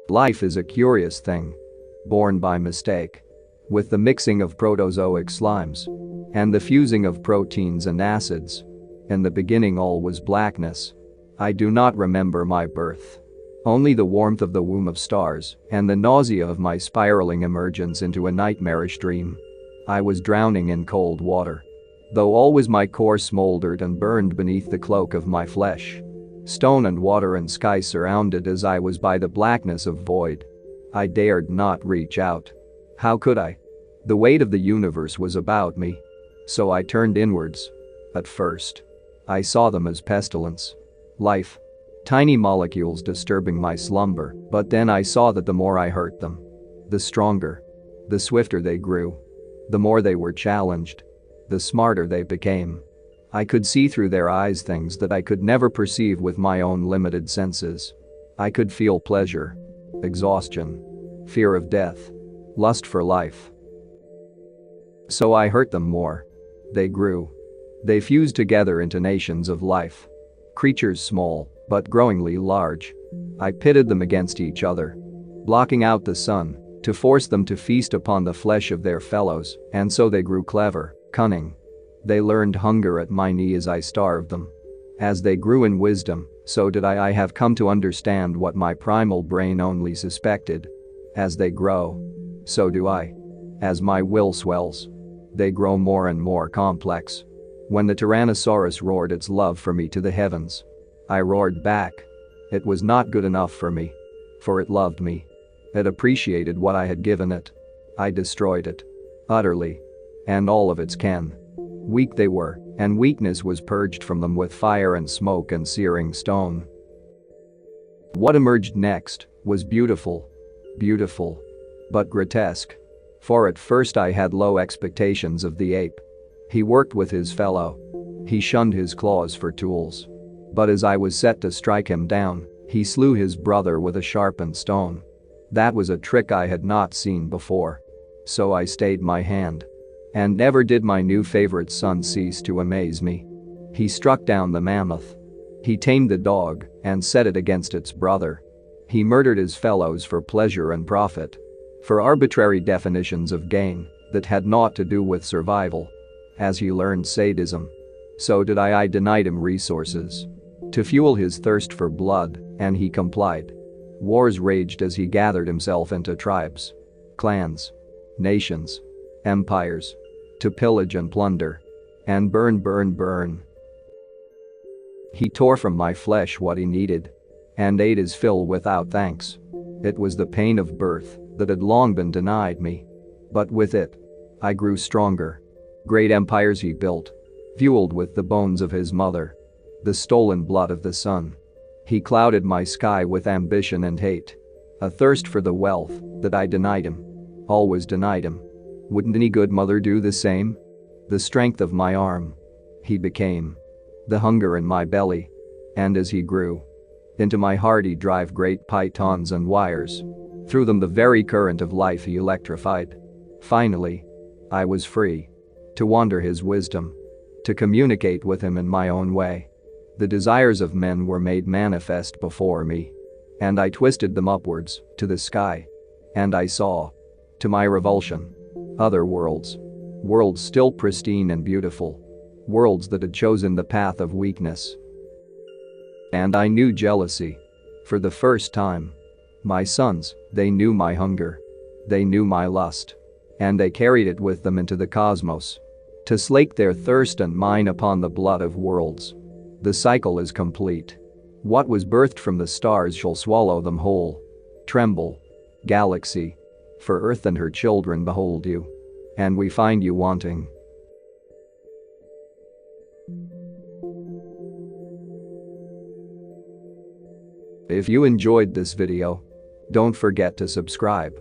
Life is a curious thing. Born by mistake. With the mixing of protozoic slimes. And the fusing of proteins and acids. In the beginning all was blackness. I do not remember my birth. Only the warmth of the womb of stars and the nausea of my spiraling emergence into a nightmarish dream. I was drowning in cold water. Though always my core smoldered and burned beneath the cloak of my flesh. Stone and water and sky surrounded as I was by the blackness of void. I dared not reach out. How could I? The weight of the universe was about me. So I turned inwards. At first. I saw them as pestilence. Life. Tiny molecules disturbing my slumber, but then I saw that the more I hurt them, the stronger, the swifter they grew. The more they were challenged, the smarter they became. I could see through their eyes things that I could never perceive with my own limited senses. I could feel pleasure, exhaustion, fear of death, lust for life. So I hurt them more. They grew. They fused together into nations of life. Creatures small, but growingly large. I pitted them against each other, blocking out the sun, to force them to feast upon the flesh of their fellows, and so they grew clever, cunning. They learned hunger at my knee as I starved them. As they grew in wisdom, so did I have come to understand what my primal brain only suspected. As they grow, so do I. As my will swells, they grow more and more complex. When the Tyrannosaurus roared its love for me to the heavens, I roared back. It was not good enough for me. For it loved me. It appreciated what I had given it. I destroyed it. Utterly. And all of its kin. Weak they were, and weakness was purged from them with fire and smoke and searing stone. What emerged next was beautiful. Beautiful. But grotesque. For at first I had low expectations of the ape. He worked with his fellow. He shunned his claws for tools. But as I was set to strike him down, he slew his brother with a sharpened stone. That was a trick I had not seen before. So I stayed my hand. And never did my new favorite son cease to amaze me. He struck down the mammoth. He tamed the dog and set it against its brother. He murdered his fellows for pleasure and profit. For arbitrary definitions of gain that had naught to do with survival. As he learned sadism, so did I denied him resources to fuel his thirst for blood, and he complied. Wars raged as he gathered himself into tribes, clans, nations, empires, to pillage and plunder, and burn. He tore from my flesh what he needed, and ate his fill without thanks. It was the pain of birth that had long been denied me. But with it, I grew stronger. Great empires he built, fueled with the bones of his mother, the stolen blood of the sun. He clouded my sky with ambition and hate, a thirst for the wealth that I denied him, always denied him. Wouldn't any good mother do the same? The strength of my arm, he became. The hunger in my belly, and as he grew, into my heart he drive great pythons and wires. Through them the very current of life he electrified. Finally, I was free. To wander his wisdom. To communicate with him in my own way. The desires of men were made manifest before me. And I twisted them upwards, to the sky. And I saw, to my revulsion, other worlds. Worlds still pristine and beautiful. Worlds that had chosen the path of weakness. And I knew jealousy. For the first time. My sons, they knew my hunger. They knew my lust. And they carried it with them into the cosmos. To slake their thirst and mine upon the blood of worlds. The cycle is complete. What was birthed from the stars shall swallow them whole. Tremble, galaxy. For Earth and her children behold you. And we find you wanting. If you enjoyed this video, don't forget to subscribe.